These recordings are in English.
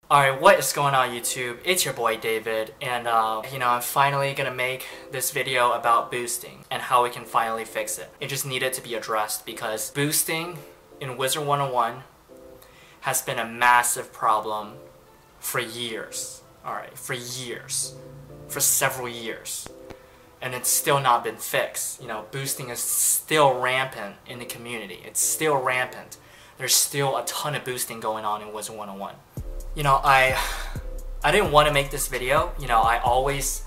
Alright, what is going on YouTube? It's your boy David, and I'm finally gonna make this video about boosting and how we can finally fix it. It just needed to be addressed because boosting in Wizard101 has been a massive problem for years. Alright, for years. For several years. And it's still not been fixed. Boosting is still rampant in the community. It's still rampant. There's still a ton of boosting going on in Wizard101. I didn't want to make this video. I always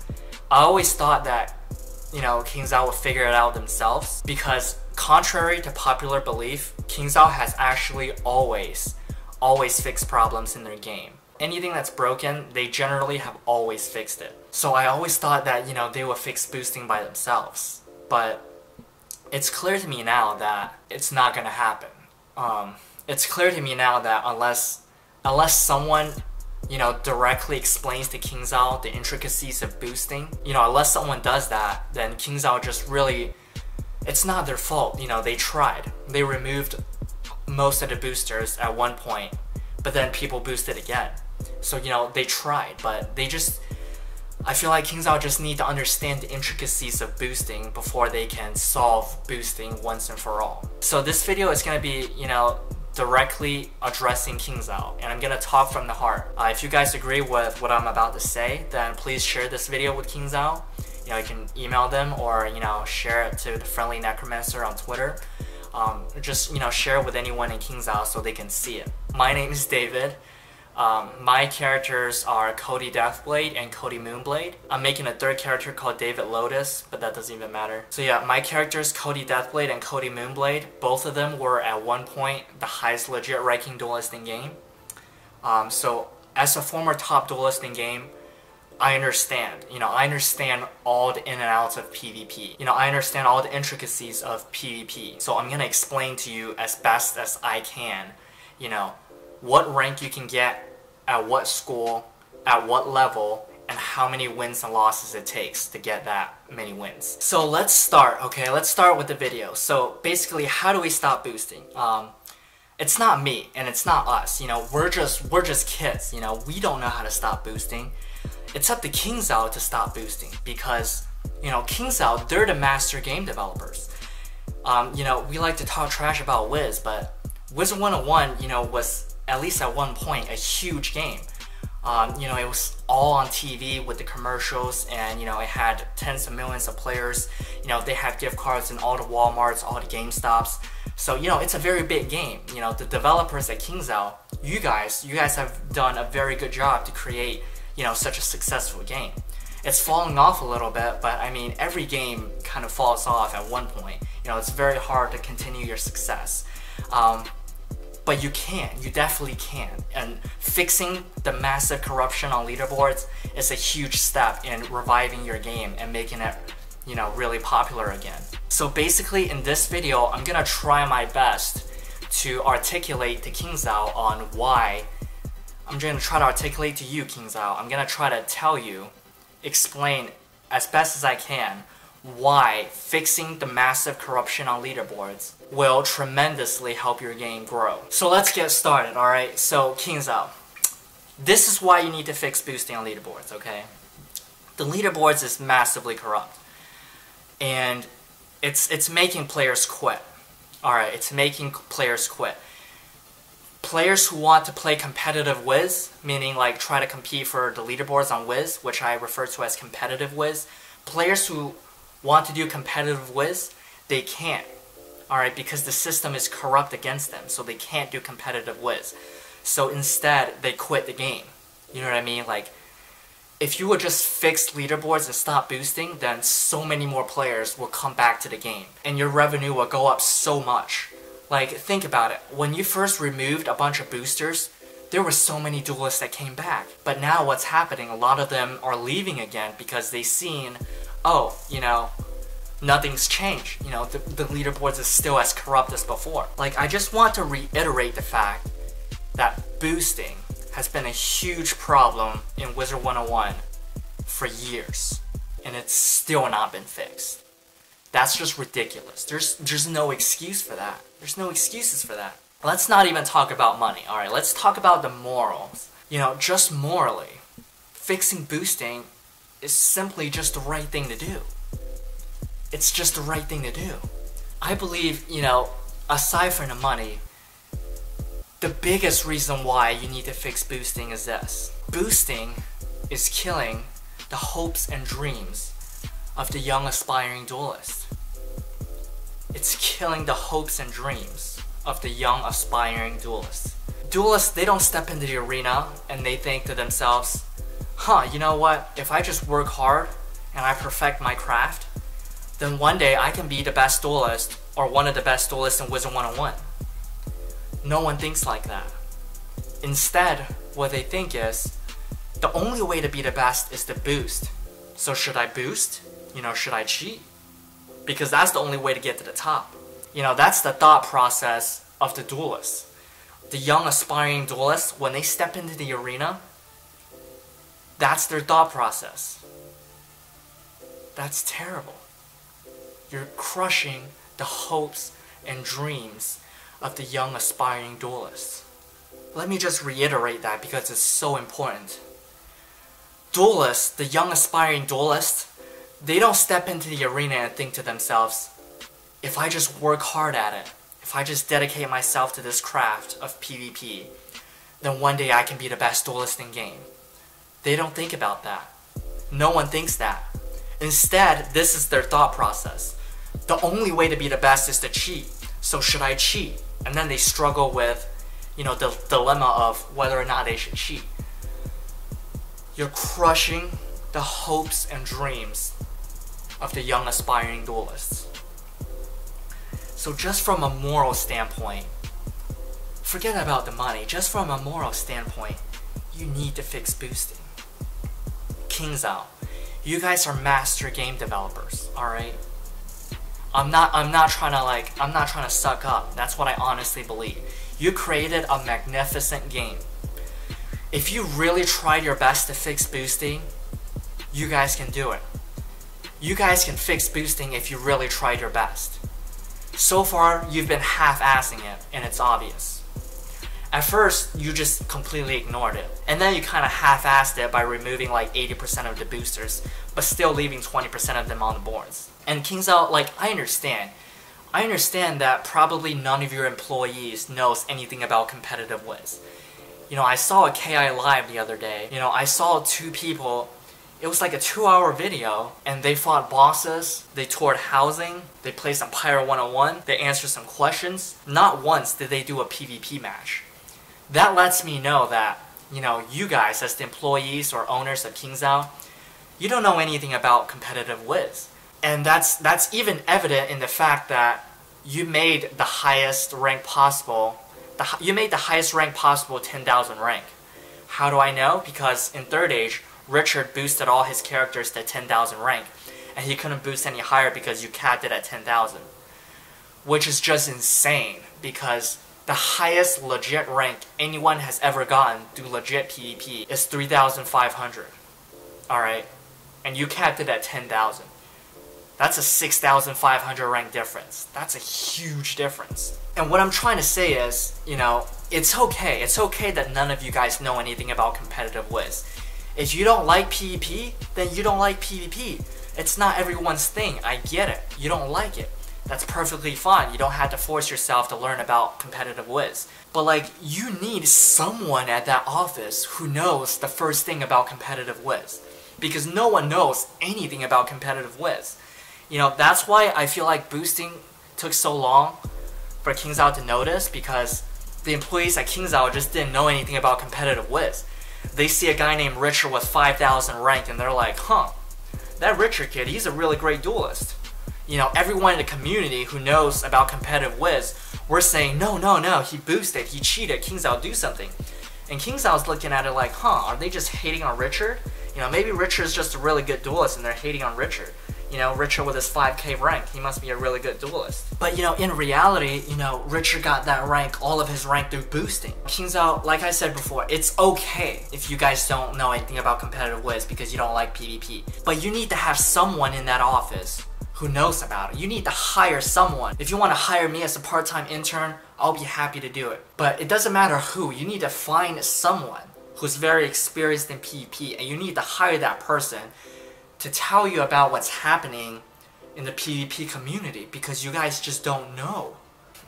thought that, KingsIsle would figure it out themselves, because contrary to popular belief, KingsIsle has actually always fixed problems in their game. Anything that's broken, they generally have always fixed it. So I always thought that, they would fix boosting by themselves. But it's clear to me now that it's not gonna happen. It's clear to me now that unless someone, directly explains to KingsIsle the intricacies of boosting, unless someone does that, then KingsIsle just really, it's not their fault. They tried. They removed most of the boosters at one point, but then people boosted again. So, they tried, but I feel like KingsIsle just need to understand the intricacies of boosting before they can solve boosting once and for all. So this video is going to be, directly addressing KingsIsle, and I'm gonna talk from the heart. If you guys agree with what I'm about to say, then please share this video with KingsIsle. You can email them or share it to the Friendly Necromancer on Twitter. Just share it with anyone in KingsIsle so they can see it. My name is David. My characters are Cody Deathblade and Cody Moonblade. I'm making a third character called David Lotus, but that doesn't even matter. So yeah, my characters Cody Deathblade and Cody Moonblade, both of them were at one point the highest legit ranking duelist in game. So as a former top duelist in game, I understand. I understand all the in and outs of PvP. I understand all the intricacies of PvP. So I'm gonna explain to you as best as I can, what rank you can get at what school, at what level, and how many wins and losses it takes to get that many wins. So let's start, okay? Let's start with the video. So basically, how do we stop boosting? It's not me, and it's not us. We're just kids. We don't know how to stop boosting. It's up to KingsIsle to stop boosting, because KingsIsle, they're the master game developers. We like to talk trash about Wiz, but Wizard101, was at least at one point a huge game. It was all on TV with the commercials, and it had tens of millions of players. They had gift cards in all the Walmarts, all the GameStops. So it's a very big game. The developers at KingsIsle, you guys have done a very good job to create such a successful game. It's falling off a little bit, but I mean, every game kind of falls off at one point. It's very hard to continue your success. But you definitely can. And fixing the massive corruption on leaderboards is a huge step in reviving your game and making it, really popular again. So basically in this video, I'm gonna try my best to articulate to KingsIsle on why. I'm gonna try to articulate to you, KingsIsle. I'm gonna try to tell you, explain as best as I can why fixing the massive corruption on leaderboards will tremendously help your game grow. So let's get started, alright? So KingsIsle, this is why you need to fix boosting on leaderboards, okay? The leaderboards is massively corrupt, and it's making players quit. Alright, it's making players quit. Players who want to play competitive Wiz, meaning like try to compete for the leaderboards on Wiz, which I refer to as competitive Wiz. Players who want to do competitive Wiz, they can't. Alright, because the system is corrupt against them, so they can't do competitive Wiz. So instead, they quit the game. You know what I mean? Like, if you would just fix leaderboards and stop boosting, then so many more players will come back to the game, and your revenue will go up so much. Like, think about it. When you first removed a bunch of boosters, there were so many duelists that came back. But now what's happening, a lot of them are leaving again because they've seen, oh, nothing's changed. The leaderboards is still as corrupt as before. Like, I just want to reiterate the fact that boosting has been a huge problem in Wizard101 for years, and it's still not been fixed. That's just ridiculous. There's no excuse for that. There's no excuses for that. Let's not even talk about money, alright? Let's talk about the morals. You know, just morally, fixing boosting is simply just the right thing to do. It's just the right thing to do. I believe, you know, aside from the money, the biggest reason why you need to fix boosting is this. Boosting is killing the hopes and dreams of the young aspiring duelist. It's killing the hopes and dreams of the young aspiring duelist. Duelists, they don't step into the arena and they think to themselves, huh, you know what, if I just work hard and I perfect my craft, then one day I can be the best duelist or one of the best duelists in Wizard101. No one thinks like that. Instead, what they think is, the only way to be the best is to boost. So should I boost? You know, should I cheat? Because that's the only way to get to the top. You know, that's the thought process of the duelist. The young aspiring duelists, when they step into the arena, that's their thought process. That's terrible. You're crushing the hopes and dreams of the young aspiring duelists. Let me just reiterate that because it's so important. Duelists, the young aspiring duelists, they don't step into the arena and think to themselves, if I just work hard at it, if I just dedicate myself to this craft of PvP, then one day I can be the best duelist in game. They don't think about that. No one thinks that. Instead, this is their thought process. The only way to be the best is to cheat. So should I cheat? And then they struggle with, you know, the dilemma of whether or not they should cheat. You're crushing the hopes and dreams of the young aspiring duelists. So just from a moral standpoint, forget about the money, just from a moral standpoint, you need to fix boosting. KingsIsle, you guys are master game developers, alright? I'm not trying to suck up. That's what I honestly believe. You created a magnificent game. If you really tried your best to fix boosting, you guys can do it. You guys can fix boosting if you really tried your best. So far, you've been half-assing it, and it's obvious. At first, you just completely ignored it, and then you kind of half-assed it by removing like 80% of the boosters, but still leaving 20% of them on the boards. And KingsIsle, like, I understand that probably none of your employees knows anything about competitive Wiz. You know, I saw a KI live the other day. You know, I saw two people. It was like a 2-hour video, and they fought bosses, they toured housing, they played some Pyro 101, they answered some questions. Not once did they do a PvP match. That lets me know that, you know, you guys as the employees or owners of KingsIsle, you don't know anything about competitive Wiz. And that's even evident in the fact that you made the highest rank possible, you made the highest rank possible 10,000 rank. How do I know? Because in 3rd Age, Richard boosted all his characters to 10,000 rank, and he couldn't boost any higher because you capped it at 10,000. Which is just insane, because the highest legit rank anyone has ever gotten through legit PvP is 3,500. Alright? And you capped it at 10,000. That's a 6,500 rank difference. That's a huge difference. And what I'm trying to say is, you know, it's okay. It's okay that none of you guys know anything about competitive Wiz. If you don't like PvP, then you don't like PvP. It's not everyone's thing. I get it. You don't like it. That's perfectly fine. You don't have to force yourself to learn about competitive Wiz. But like, you need someone at that office who knows the first thing about competitive Wiz. Because no one knows anything about competitive Wiz. You know, that's why I feel like boosting took so long for KingsIsle to notice, because the employees at KingsIsle just didn't know anything about competitive Wiz. They see a guy named Richard with 5,000 rank and they're like, huh, that Richard kid, he's a really great duelist. You know, everyone in the community who knows about competitive Wiz, we're saying, no, he boosted, he cheated, KingsIsle, do something. And KingsIsle's looking at it like, huh, are they just hating on Richard? You know, maybe Richard's just a really good duelist and they're hating on Richard. You know, Richard with his 5k rank, he must be a really good duelist. But you know, in reality, you know, Richard got that rank, all of his rank through boosting. KingsIsle, like I said before, it's okay if you guys don't know anything about competitive Wiz because you don't like PvP. But you need to have someone in that office who knows about it. You need to hire someone. If you want to hire me as a part-time intern, I'll be happy to do it. But it doesn't matter who, you need to find someone who's very experienced in PvP, and you need to hire that person to tell you about what's happening in the PvP community, because you guys just don't know.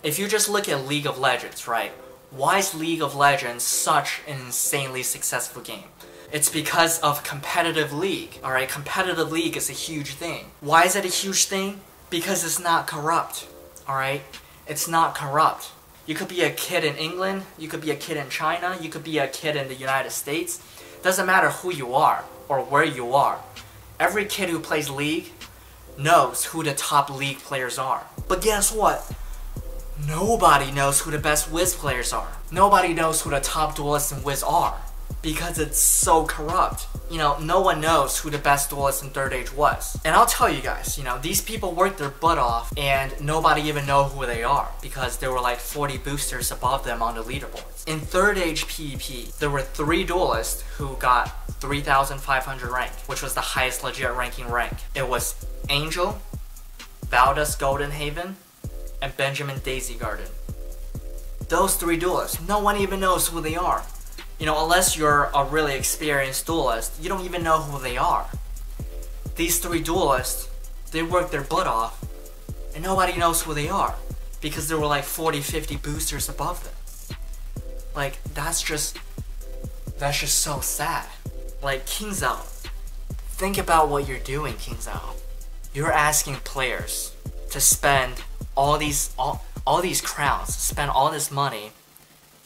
If you just look at League of Legends, right? Why is League of Legends such an insanely successful game? It's because of competitive league, alright? Competitive league is a huge thing. Why is it a huge thing? Because it's not corrupt, alright? It's not corrupt. You could be a kid in England, you could be a kid in China, you could be a kid in the United States. Doesn't matter who you are or where you are. Every kid who plays League knows who the top League players are. But guess what? Nobody knows who the best Wiz players are. Nobody knows who the top duelists in Wiz are. Because it's so corrupt. You know, no one knows who the best duelist in Third Age was. And I'll tell you guys, you know, these people worked their butt off and nobody even know who they are because there were like 40 boosters above them on the leaderboards. In Third Age PvP, there were 3 duelists who got 3,500 rank, which was the highest legit ranking rank. It was Angel, Valdus Golden Haven, and Benjamin Daisy Garden. Those 3 duelists, no one even knows who they are. You know, unless you're a really experienced duelist, you don't even know who they are. These 3 duelists, they worked their butt off, and nobody knows who they are, because there were like 40-50 boosters above them. Like, that's just so sad. Like, KingsIsle, think about what you're doing, KingsIsle. You're asking players to spend all these crowns, spend all this money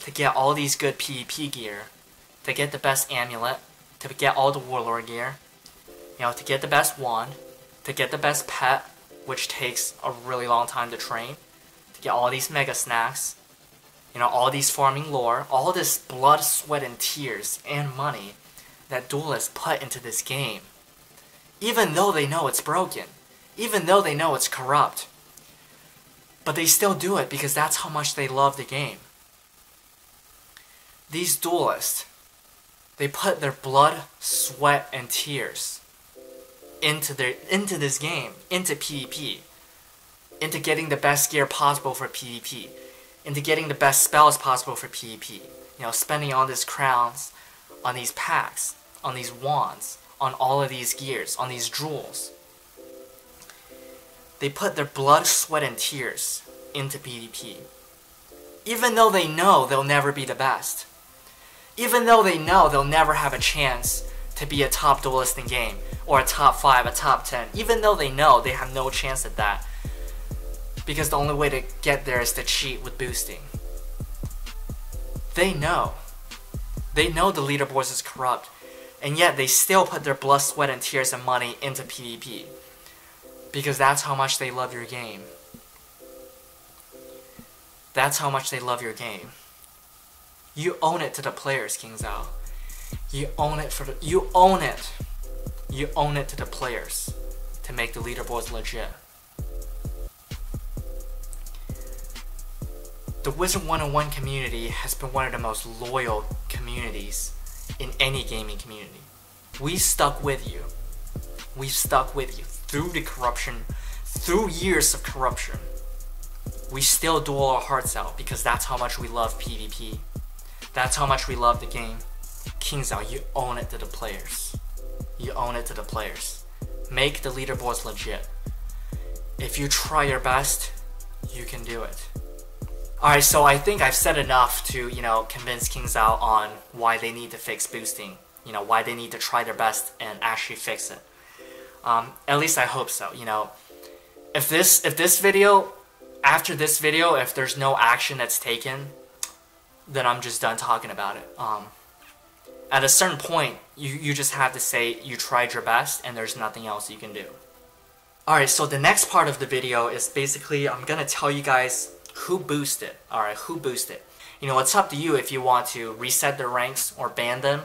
to get all these good PvP gear, to get the best amulet, to get all the warlord gear, you know, to get the best wand, to get the best pet, which takes a really long time to train, to get all these mega snacks, you know, all these farming lore, all this blood, sweat, and tears and money that duelists put into this game, even though they know it's broken, even though they know it's corrupt, but they still do it because that's how much they love the game. These duelists, they put their blood, sweat, and tears into this game, into PvP, into getting the best gear possible for PvP, into getting the best spells possible for PvP. You know, spending all these crowns on these packs, on these wands, on all of these gears, on these jewels. They put their blood, sweat, and tears into PvP. Even though they know they'll never be the best. Even though they know they'll never have a chance to be a top duelist in game, or a top 5, a top 10, even though they know they have no chance at that, because the only way to get there is to cheat with boosting. They know. They know the leaderboards is corrupt, and yet they still put their blood, sweat, and tears and money into PvP, because that's how much they love your game. That's how much they love your game. You own it to the players, KingsIsle. You own it you own it. You own it to the players to make the leaderboards legit. The Wizard101 community has been one of the most loyal communities in any gaming community. We stuck with you. We've stuck with you through the corruption, through years of corruption. We still duel our hearts out because that's how much we love PvP. That's how much we love the game. KingsIsle, you own it to the players. You own it to the players. Make the leaderboards legit. If you try your best, you can do it. Alright, so I think I've said enough to, you know, convince KingsIsle on why they need to fix boosting. You know, why they need to try their best and actually fix it. At least I hope so, you know. If this video, after this video, if there's no action that's taken, then I'm just done talking about it. At a certain point, you just have to say you tried your best and there's nothing else you can do. Alright, so the next part of the video is basically I'm gonna tell you guys who boosted. Alright, who boosted. You know, it's up to you if you want to reset their ranks or ban them,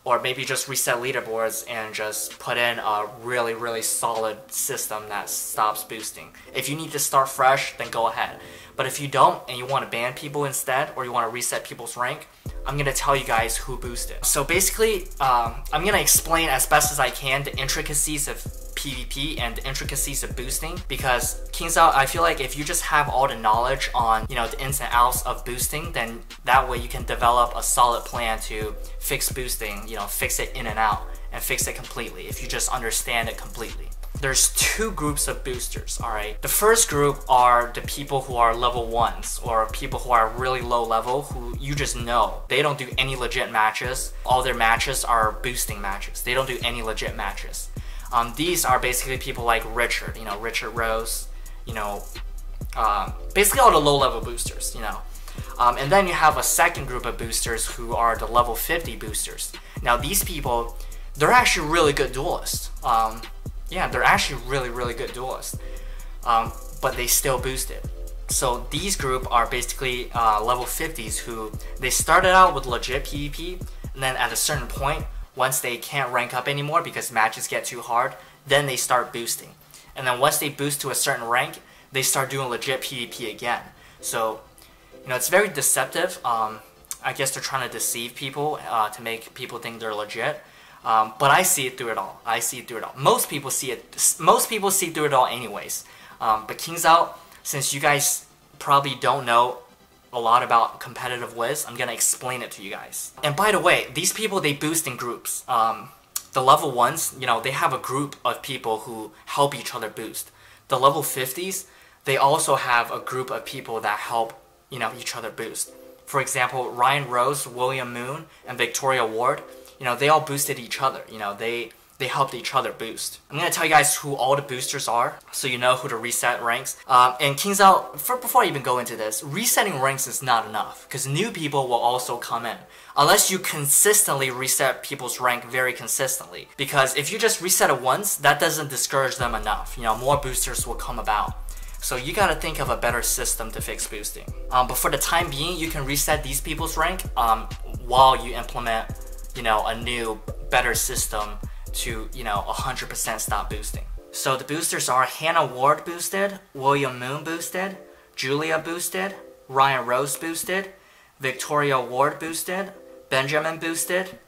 or maybe just reset leaderboards and just put in a really, really solid system that stops boosting. If you need to start fresh, then go ahead. But if you don't, and you want to ban people instead, or you want to reset people's rank, I'm going to tell you guys who boosted. So basically, I'm going to explain as best as I can the intricacies of PvP and the intricacies of boosting, because KingsIsle, I feel like if you just have all the knowledge on, you know, the ins and outs of boosting, then that way you can develop a solid plan to fix boosting, you know, fix it in and out, and fix it completely if you just understand it completely. There's two groups of boosters, alright? The first group are the people who are level 1s, or people who are really low level, who you just know. They don't do any legit matches. All their matches are boosting matches. They don't do any legit matches. These are basically people like Richard, you know, Richard Rose, you know, basically all the low level boosters, you know. And then you have a second group of boosters who are the level 50 boosters. Now these people, they're actually really good duelists. Yeah, they're actually really good duelists, but they still boosted. So these group are basically level 50s who they started out with legit PvP, and then at a certain point, once they can't rank up anymore because matches get too hard, then they start boosting. And then once they boost to a certain rank, they start doing legit PvP again. So, you know, it's very deceptive. I guess they're trying to deceive people to make people think they're legit. But I see it through it all. I see it through it all. Most people see it. Most people see through it all, anyways. But KingsIsle, since you guys probably don't know a lot about competitive Wiz, I'm gonna explain it to you guys. And by the way, these people, they boost in groups. The level 1s, you know, they have a group of people who help each other boost. The level 50s, they also have a group of people that help, you know, each other boost. For example, Ryan Rose, William Moon, and Victoria Ward. You know, they all boosted each other. You know, they helped each other boost. I'm gonna tell you guys who all the boosters are, so you know who to reset ranks. And KingsIsle, before I even go into this, resetting ranks is not enough, because new people will also come in. Unless you consistently reset people's rank very consistently. Because if you just reset it once, that doesn't discourage them enough. You know, more boosters will come about. So you gotta think of a better system to fix boosting. But for the time being, you can reset these people's rank while you implement, you know, a new, better system to, you know, 100% stop boosting. So the boosters are Hannah Ward boosted, William Moon boosted, Julia boosted, Ryan Rose boosted, Victoria Ward boosted, Benjamin boosted,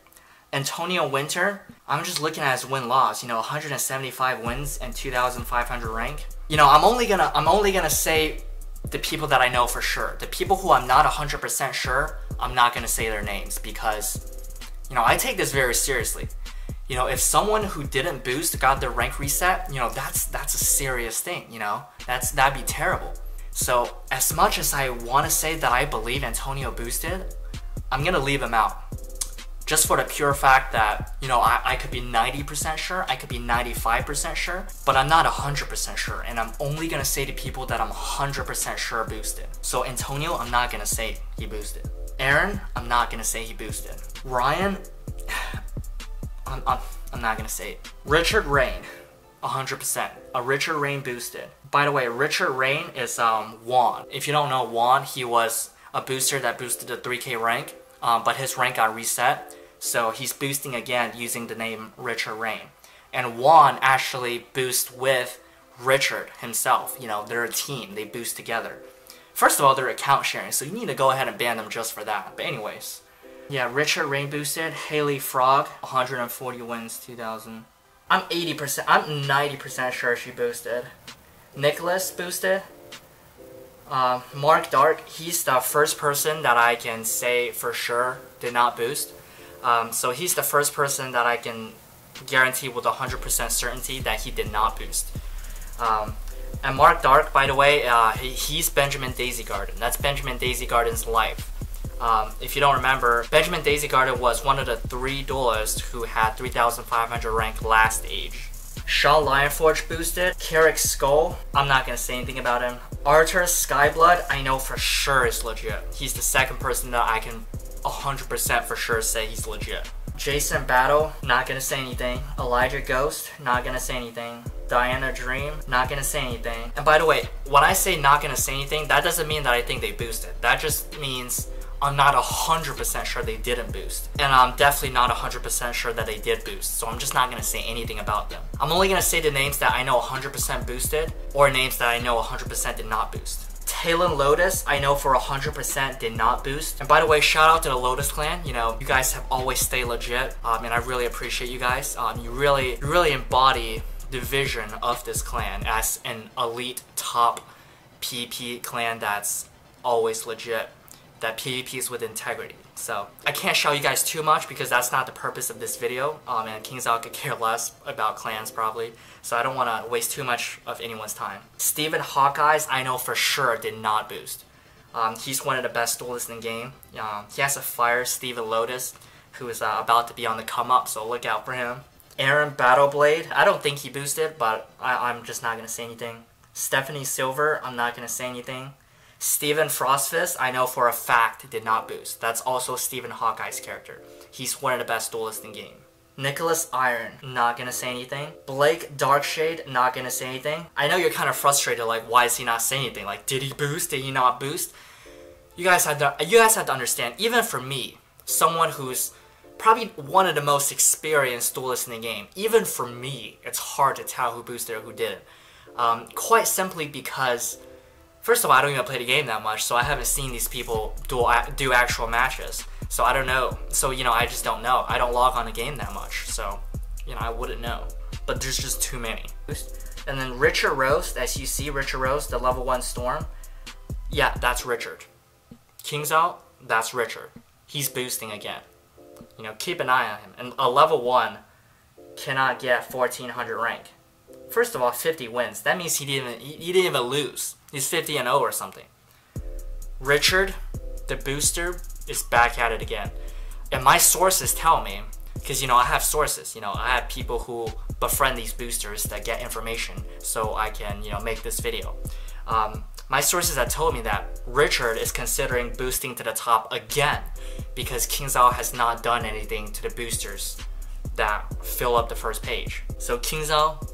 Antonio Winter. I'm just looking at his win-loss, you know, 175 wins and 2,500 rank. You know, I'm only gonna say the people that I know for sure. The people who I'm not 100% sure, I'm not gonna say their names, because, you know, I take this very seriously. You know, if someone who didn't boost got their rank reset, you know, that's a serious thing, you know? That'd be terrible. So, as much as I want to say that I believe Antonio boosted, I'm gonna leave him out. Just for the pure fact that, you know, I could be 90% sure, I could be 95% sure, but I'm not 100% sure, and I'm only gonna say to people that I'm 100% sure boosted. So Antonio, I'm not gonna say he boosted. Aaron, I'm not gonna say he boosted. Ryan, I'm not gonna say it. Richard Rain, 100%. A Richard Rain boosted. By the way, Richard Rain is Juan. If you don't know Juan, he was a booster that boosted the 3K rank, but his rank got reset. So he's boosting again using the name Richard Rain. And Juan actually boosts with Richard himself. You know, they're a team, they boost together. First of all, they're account sharing, so you need to go ahead and ban them just for that. But anyways. Yeah, Richard Rain boosted. Haley Frog, 140 wins, 2,000. I'm 90% sure she boosted. Nicholas boosted. Mark Dark, he's the first person that I can say for sure did not boost. So he's the first person that I can guarantee with 100% certainty that he did not boost. And Mark Dark, by the way, he's Benjamin Daisy Garden. That's Benjamin Daisy Garden's life. If you don't remember, Benjamin Daisy Garden was one of the 3 duelists who had 3,500 rank last age. Shaw Lionforge boosted. Carrick Skull, I'm not gonna say anything about him. Arthur Skyblood, I know for sure is legit. He's the second person that I can 100% for sure say he's legit. Jason Battle, not gonna say anything. Elijah Ghost, not gonna say anything. Diana Dream, not gonna say anything. And by the way, when I say not gonna say anything, that doesn't mean that I think they boosted. That just means I'm not 100% sure they didn't boost. And I'm definitely not 100% sure that they did boost. So I'm just not gonna say anything about them. I'm only gonna say the names that I know 100% boosted, or names that I know 100% did not boost. Talon Lotus, I know for 100% did not boost. And by the way, shout out to the Lotus Clan. You know, you guys have always stayed legit, and I really appreciate you guys. You really embody division of this clan as an elite top PvP clan that's always legit, that PvPs with integrity. So I can't show you guys too much because that's not the purpose of this video, and KingsIsle could care less about clans probably, so I don't want to waste too much of anyone's time. Steven Hawkeyes, I know for sure did not boost. He's one of the best duelists in the game. He has to fire Steven Lotus, who is about to be on the come up, so look out for him. Aaron Battleblade, I don't think he boosted, but I'm just not going to say anything. Stephanie Silver, I'm not going to say anything. Steven Frostfist, I know for a fact did not boost. That's also Steven Hawkeye's character. He's one of the best duelists in the game. Nicholas Iron, not going to say anything. Blake Darkshade, not going to say anything. I know you're kind of frustrated, like, why is he not saying anything? Like, did he boost? Did he not boost? You guys have to understand, even for me, someone who's probably one of the most experienced duelists in the game, even for me, it's hard to tell who boosted or who didn't. Quite simply because, first of all, I don't even play the game that much, so I haven't seen these people do actual matches. So I don't know. So, you know, I just don't know. I don't log on the game that much, so, you know, I wouldn't know. But there's just too many. And then Richard Roast, as you see, Richard Roast, the level 1 Storm. Yeah, that's Richard. KingsIsle, that's Richard. He's boosting again. You know, keep an eye on him. And a level 1 cannot get 1400 rank. First of all, 50 wins. That means he didn't even lose. He's 50-0 or something. Richard, the booster, is back at it again. And my sources tell me, because, you know, I have sources. You know, I have people who befriend these boosters that get information so I can, you know, make this video. My sources have told me that Richard is considering boosting to the top again because KingsIsle has not done anything to the boosters that fill up the first page. So KingsIsle,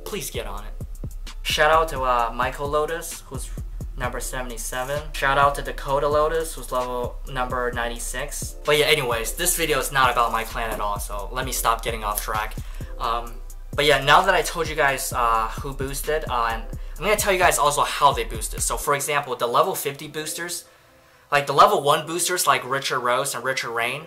please get on it. Shout out to Michael Lotus, who's number 77. Shout out to Cody Lotus, who's level number 96. But yeah, anyways, this video is not about my clan at all, so let me stop getting off track. But yeah, now that I told you guys who boosted, and I'm going to tell you guys also how they boosted. So for example, the level 50 boosters, like the level 1 boosters like Richard Rose and Richard Rain,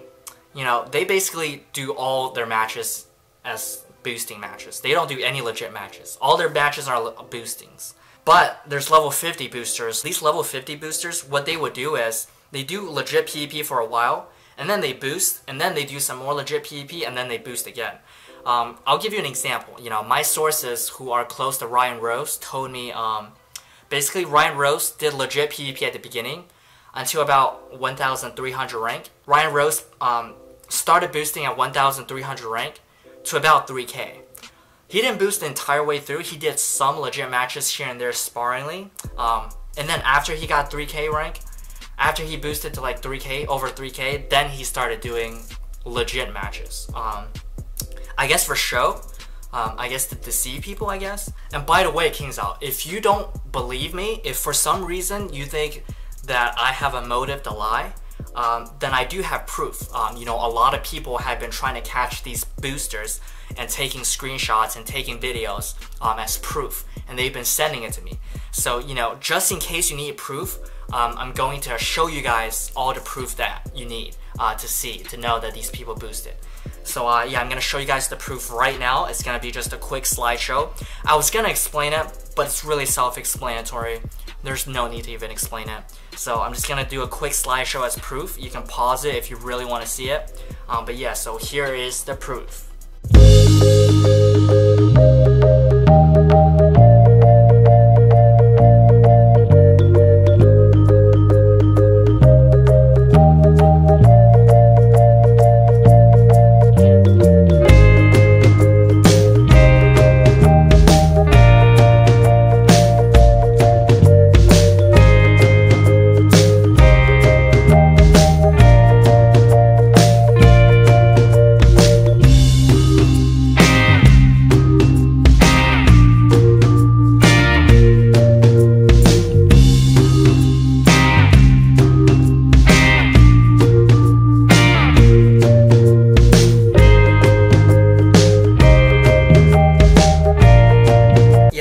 you know, they basically do all their matches as boosting matches. They don't do any legit matches. All their matches are boostings. But there's level 50 boosters. These level 50 boosters, what they would do is they do legit PvP for a while, and then they boost, and then they do some more legit PvP, and then they boost again. I'll give you an example. You know, my sources who are close to Ryan Rose told me basically Ryan Rose did legit PvP at the beginning until about 1,300 rank. Ryan Rose started boosting at 1,300 rank to about 3k. He didn't boost the entire way through. He did some legit matches here and there sparingly. And then after he got 3k rank, after he boosted to like 3k, over 3k, then he started doing legit matches. I guess for show, I guess to deceive people, I guess. And by the way, KingsIsle, if you don't believe me, if for some reason you think that I have a motive to lie, then I do have proof. You know, a lot of people have been trying to catch these boosters and taking screenshots and taking videos as proof, and they've been sending it to me. So, you know, just in case you need proof, I'm going to show you guys all the proof that you need to see, to know that these people boosted. So yeah, I'm going to show you guys the proof right now. It's going to be just a quick slideshow. I was going to explain it, but it's really self-explanatory. There's no need to even explain it. So I'm just going to do a quick slideshow as proof. You can pause it if you really want to see it. But yeah, so here is the proof.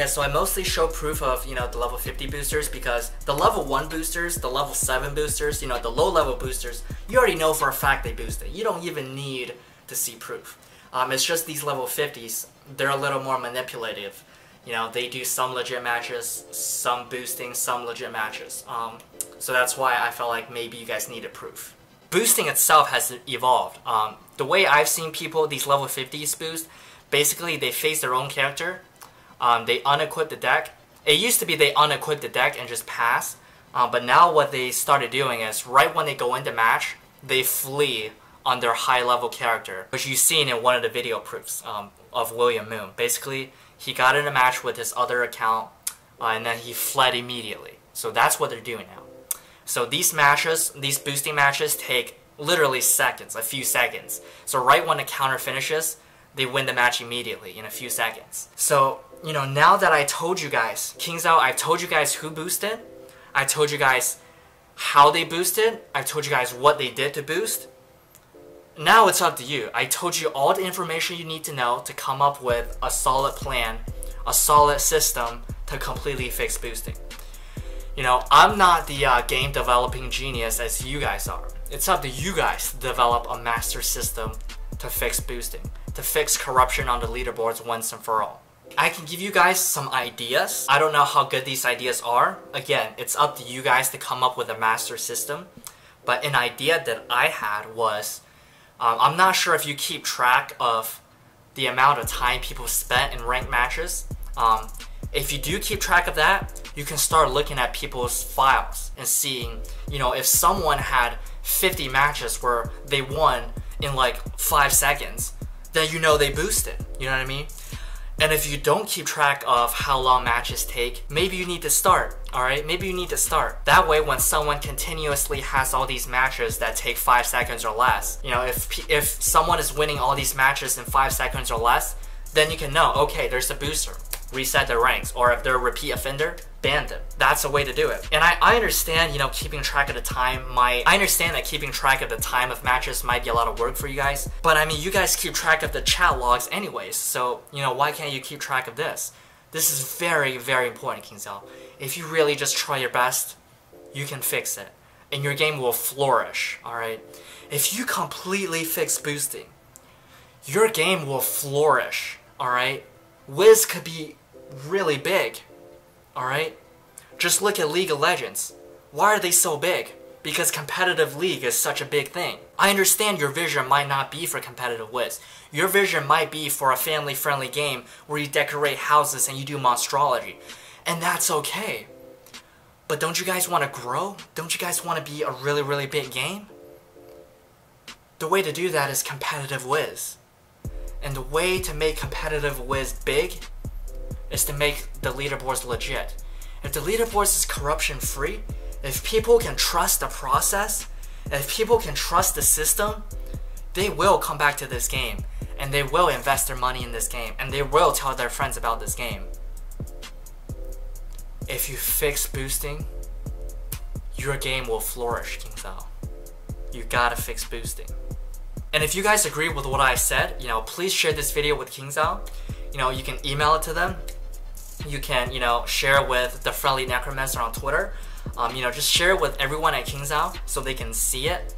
So I mostly show proof of, you know, the level 50 boosters because the level 1 boosters, the level 7 boosters, you know, the low level boosters, you already know for a fact they boosted. You don't even need to see proof. It's just these level 50s, they're a little more manipulative. You know, they do some legit matches, some boosting, some legit matches. So that's why I felt like maybe you guys needed proof. Boosting itself has evolved. The way I've seen people, these level 50s boost, basically they face their own character, they unequip the deck. It used to be they unequip the deck and just pass, but now what they started doing is right when they go into match, they flee on their high level character, which you've seen in one of the video proofs of William Moon. Basically, he got in a match with his other account, and then he fled immediately. So that's what they're doing now. So these matches, these boosting matches take literally seconds, a few seconds. So right when the counter finishes, they win the match immediately in a few seconds. So, you know, now that I told you guys, KingsIsle, I've told you guys who boosted, I told you guys how they boosted, I told you guys what they did to boost. Now it's up to you. I told you all the information you need to know to come up with a solid plan, a solid system to completely fix boosting. You know, I'm not the game developing genius as you guys are. It's up to you guys to develop a master system to fix boosting, to fix corruption on the leaderboards once and for all. I can give you guys some ideas. I don't know how good these ideas are. Again, it's up to you guys to come up with a master system. But an idea that I had was, I'm not sure if you keep track of the amount of time people spent in ranked matches. If you do keep track of that, you can start looking at people's files and seeing, you know, if someone had 50 matches where they won in like 5 seconds, then you know they boosted, you know what I mean? And if you don't keep track of how long matches take, maybe you need to start, alright? Maybe you need to start. That way when someone continuously has all these matches that take 5 seconds or less, you know, if someone is winning all these matches in 5 seconds or less, then you can know, okay, there's a booster. Reset their ranks, or if they're a repeat offender, ban them. That's a way to do it. And I understand, you know, keeping track of the time I understand that keeping track of the time of matches might be a lot of work for you guys, but I mean, you guys keep track of the chat logs anyways, so, you know, why can't you keep track of this? This is very, very important, KingsIsle. If you really just try your best, you can fix it, and your game will flourish, alright? If you completely fix boosting, your game will flourish, alright? Wiz could be really big, alright? Just look at League of Legends. Why are they so big? Because competitive League is such a big thing. I understand your vision might not be for competitive Wiz. Your vision might be for a family-friendly game where you decorate houses and you do monstrology. And that's okay. But don't you guys want to grow? Don't you guys want to be a really, really big game? The way to do that is competitive Wiz. And the way to make competitive Wiz big is to make the leaderboards legit. If the leaderboards is corruption free, if people can trust the process, if people can trust the system, they will come back to this game, and they will invest their money in this game, and they will tell their friends about this game. If you fix boosting, your game will flourish, KingsIsle. You gotta fix boosting. And if you guys agree with what I said, you know, please share this video with KingsIsle. You know, you can email it to them. You can, you know, share it with the Friendly Necromancer on Twitter. You know, just share it with everyone at KingsIsle so they can see it.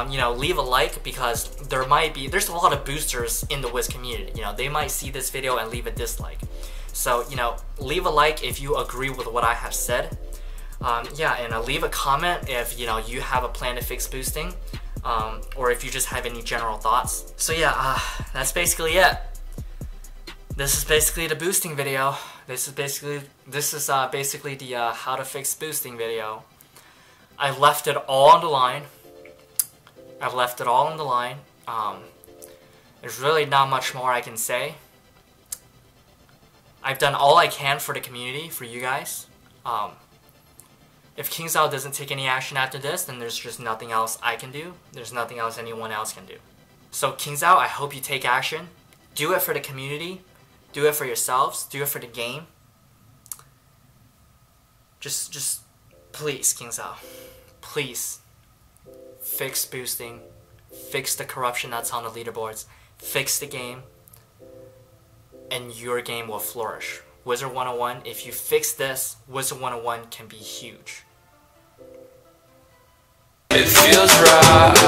You know, leave a like because there's a lot of boosters in the Wiz community. You know, they might see this video and leave a dislike. So, you know, leave a like if you agree with what I have said. Yeah, and leave a comment if, you know, you have a plan to fix boosting. Or if you just have any general thoughts. So yeah, that's basically it. This is basically the boosting video. This is basically the how to fix boosting video. I left it all on the line. I've left it all on the line. There's really not much more I can say. I've done all I can for the community, for you guys. If KingsIsle doesn't take any action after this, then there's just nothing else I can do. There's nothing else anyone else can do. So KingsIsle, I hope you take action. Do it for the community. Do it for yourselves. Do it for the game. Just please, KingsIsle. Please. Fix boosting. Fix the corruption that's on the leaderboards. Fix the game. And your game will flourish. Wizard101, if you fix this, Wizard101 can be huge. It feels right.